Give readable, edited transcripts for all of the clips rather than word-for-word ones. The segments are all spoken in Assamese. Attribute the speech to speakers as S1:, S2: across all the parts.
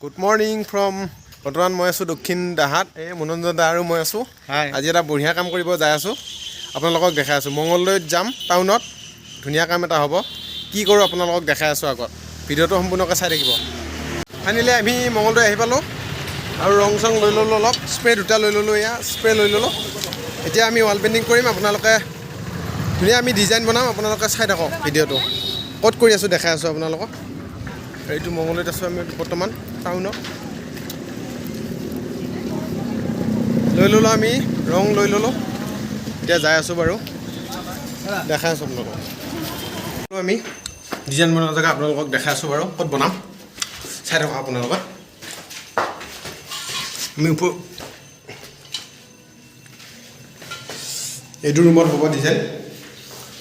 S1: Good morning from বৰ্তমান মই আছোঁ দক্ষিণ দাহাত এই মনোৰঞ্জন দা আৰু মই আছোঁ আজি এটা বঢ়িয়া কাম কৰিব যাই আছোঁ আপোনালোকক দেখাই আছোঁ মঙ্গলদৈত যাম টাউনত ধুনীয়া কাম এটা হ'ব কি কৰোঁ আপোনালোকক দেখাই আছোঁ আগত ভিডিঅ'টো সম্পূৰ্ণকৈ চাই থাকিব ফাইনেলি আমি মঙ্গলদৈ আহি পালোঁ আৰু ৰং চং লৈ ল'লোঁ অলপ স্প্ৰে দুটা লৈ ল'লোঁ এয়া স্প্ৰে লৈ ল'লোঁ এতিয়া আমি ৱাল পেইণ্টিং কৰিম আপোনালোকে ধুনীয়া আমি ডিজাইন বনাম আপোনালোকে চাই থাকক ভিডিঅ'টো ক'ত কৰি আছোঁ দেখাই আছোঁ আপোনালোকক এইটো মঙ্গলদৈত আছোঁ আমি বৰ্তমান টাউনত লৈ ল'লোঁ আমি ৰং লৈ ল'লোঁ এতিয়া যাই আছোঁ বাৰু দেখাই আছোঁ আপোনালোকক আমি ডিজাইন বনোৱা জেগা আপোনালোকক দেখাই আছোঁ বাৰু ক'ত বনাম চাই থাকক আপোনালোকে আমি এইটো ৰুমত হ'ব ডিজাইন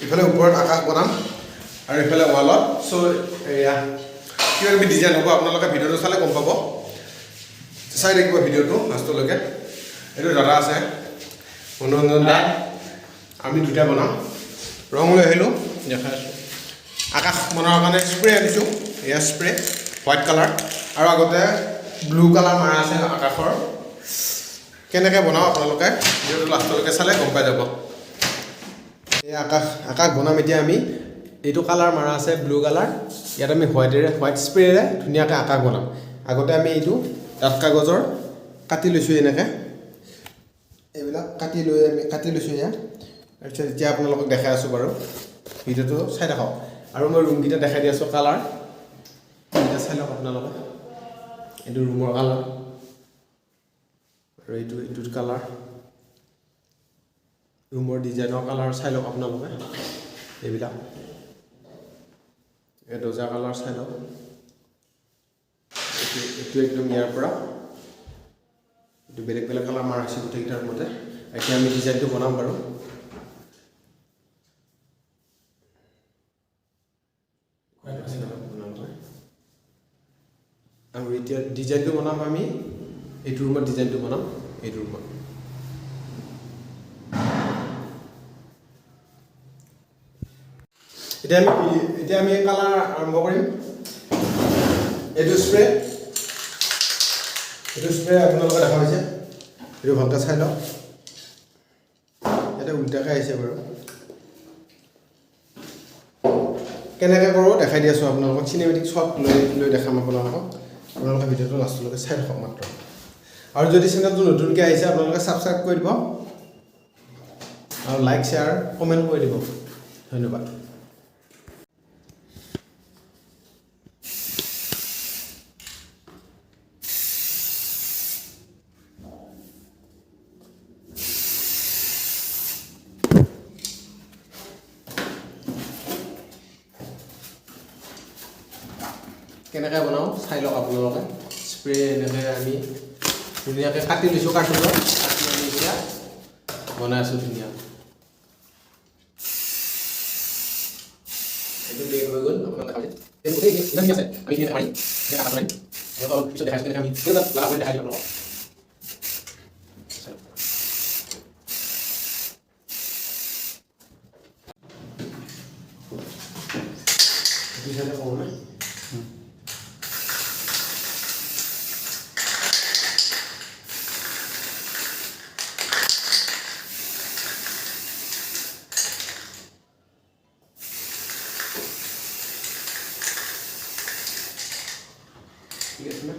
S1: ইফালে ওপৰত আকাশ বনাম আৰু ইফালে ৱালত চ' এয়া কিবা কিবি ডিজাইন হ'ব আপোনালোকে ভিডিঅ'টো চালে গম পাব চাই থাকিব ভিডিঅ'টো লাষ্টলৈকে এইটো দাদা আছে মনোৰঞ্জন দা আমি দুটা বনাম ৰং লৈ আহিলোঁ দেখাই আছোঁ আকাশ বনোৱাৰ কাৰণে স্প্ৰে আনিছোঁ এয়া স্প্ৰে হোৱাইট কালাৰ আৰু আগতে ব্লু কালাৰ মাৰা আছে আকাশৰ কেনেকৈ বনাওঁ আপোনালোকে ভিডিঅ'টো লাষ্টলৈকে চালে গম পাই যাব এই আকাশ বনাম এতিয়া আমি এইটো কালাৰ মাৰা আছে ব্লু কালাৰ ইয়াত আমি হোৱাইট স্প্ৰেৰে ধুনীয়াকৈ আকাশ বনাম আগতে আমি এইটো ডাঠ কাগজৰ কাটি লৈছোঁ এনেকৈ এইবিলাক কাটি লৈছোঁ এয়া তাৰপিছত এতিয়া আপোনালোকক দেখাই আছোঁ বাৰু ভিডিঅ'টো চাই থাকক আৰু মই ৰুমকেইটা দেখাই দি আছোঁ কালাৰ এতিয়া চাই লওক আপোনালোকে এইটো ৰুমৰ কালাৰ আৰু এইটো কালাৰ ৰুমৰ ডিজাইনৰ কালাৰ চাই লওক আপোনালোকে এইবিলাক এই দৰ্জা কালাৰ চাই লওক এইটো একদম ইয়াৰ পৰা এইটো বেলেগ বেলেগ কালাৰ মাৰা হৈছে গোটেইকেইটাৰ মতে এতিয়া আমি ডিজাইনটো বনাম বাৰু আৰু এতিয়া ডিজাইনটো বনাম আমি এইটো ৰুমত ডিজাইনটো বনাম এইটো ৰুমত এতিয়া আমি কালাৰ আৰম্ভ কৰিম এইটো স্প্ৰে আপোনালোকে দেখা হৈছে এইটো ভালকৈ চাই লওক ইয়াতে উল্টাকৈ আহিছে বাৰু কেনেকৈ কৰোঁ দেখাই দি আছোঁ আপোনালোকক চিনেমেটিক শ্বট লৈ দেখাম আপোনালোকে ভিডিঅ'টো লাষ্টলৈকে চাই থাকক মাত্ৰ আৰু যদি চেনেলটো নতুনকৈ আহিছে আপোনালোকে ছাবস্ক্ৰাইব কৰি দিব আৰু লাইক শ্বেয়াৰ কমেণ্ট কৰি দিব ধন্যবাদ কেনেকৈ বনাওঁ চাই লওক আপোনালোকে স্প্ৰে এনেকৈ আমি ধুনীয়াকৈ কাটি লৈছোঁ কাৰ্টুনত কাটি আমি এতিয়া বনাই আছোঁ ধুনীয়া এইটো বেগ হৈ গ'ল আপোনালোকে ঠিক আছে না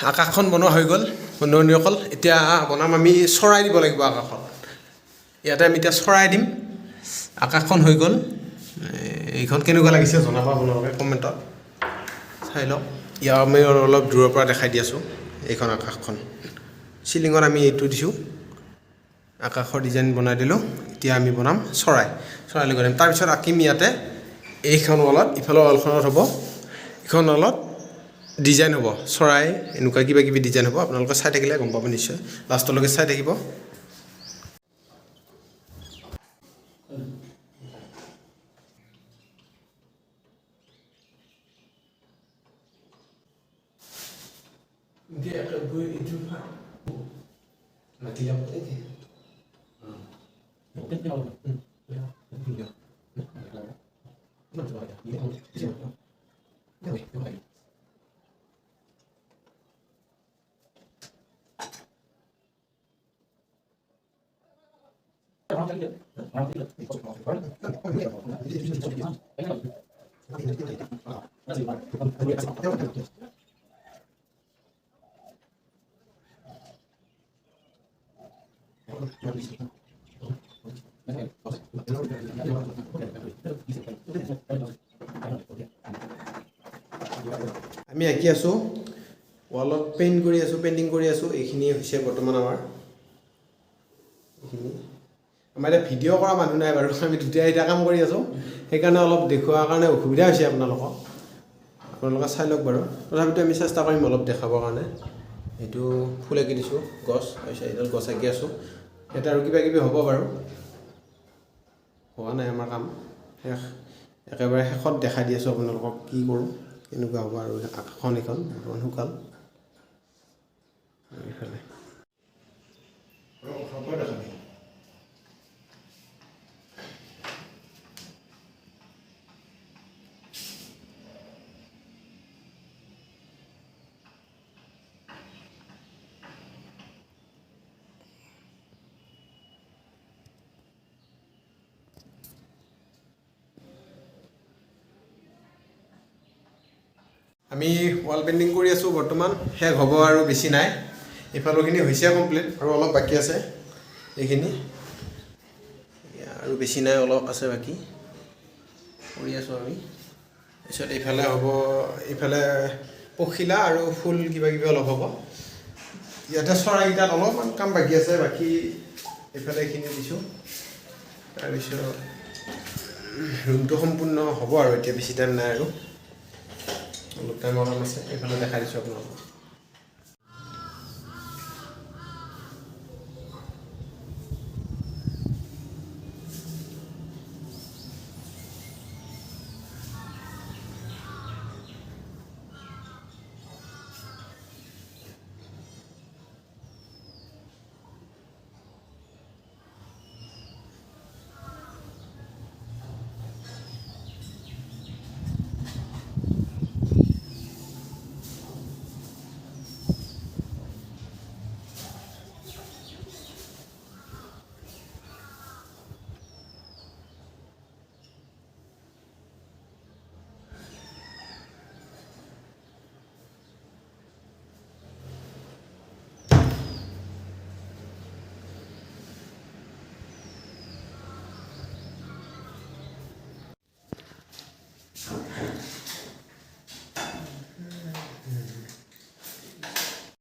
S1: আকাশখন বনোৱা হৈ গ'ল বন্ধুসকল এতিয়া বনাম আমি চৰাই দিব লাগিব আকাশত ইয়াতে আমি এতিয়া চৰাই দিম আকাশখন হৈ গ'ল এইখন কেনেকুৱা লাগিছে জনাব আপোনালোকে কমেণ্টত চাই লওক ইয়াৰ আমি অলপ দূৰৰ পৰা দেখাই দি আছোঁ এইখন আকাশখন চিলিঙত আমি এইটো দিছোঁ আকাশৰ ডিজাইন বনাই দিলোঁ এতিয়া আমি বনাম চৰাই লৈ দিম তাৰপিছত আঁকিম ইয়াতে এইখন ৱালত ইফালৰ ৱালখনত হ'ব এইখন ৱালত ডিজাইন হ'ব চৰাই এনেকুৱা কিবা কিবি ডিজাইন হ'ব আপোনালোকে চাই থাকিলে গম পাব নিশ্চয় লাষ্টলৈকে চাই থাকিব আমি আঁকি আছোঁ ৱালত পেইণ্টিং কৰি আছোঁ এইখিনি হৈছে বৰ্তমান আমাৰ এইখিনি আমাৰ এতিয়া ভিডিঅ' কৰা মানুহ নাই বাৰু আমি দুটাই এতিয়া কাম কৰি আছোঁ সেইকাৰণে অলপ দেখুৱাৰ কাৰণে অসুবিধা হৈছে আপোনালোকে চাই লওক বাৰু তথাপিতো আমি চেষ্টা কৰিম অলপ দেখাবৰ কাৰণে এইটো ফুল আঁকি দিছোঁ গছ হৈছে এইডাল গছ আঁকি আছোঁ ইয়াতে আৰু কিবা কিবি হ'ব বাৰু হোৱা নাই আমাৰ কাম একেবাৰে শেষত দেখাই দি আছোঁ আপোনালোকক কি কৰোঁ কেনেকুৱা হ'ব আৰু আকাশখন এইখন বৰ্তমান শুকাল এইফালে আমি ৱাল পেইণ্টিং কৰি আছোঁ বৰ্তমান শেষ হ'ব আৰু বেছি নাই এইফালৰখিনি হৈছে কমপ্লিট আৰু অলপ বাকী আছে এইখিনি আৰু বেছি নাই অলপ আছে বাকী কৰি আছোঁ আমি তাৰপিছত এইফালে হ'ব এইফালে পখিলা আৰু ফুল কিবা কিবি অলপ হ'ব ইয়াতে চৰাইকেইটাত অলপমান কাম বাকী আছে বাকী এইফালে এইখিনি দিছোঁ তাৰপিছত ৰুমটো সম্পূৰ্ণ হ'ব আৰু এতিয়া বেছি টাইম নাই আৰু অলপ টাইমৰ কাম আছে এইফালে দেখাই দিছোঁ আপোনালোকক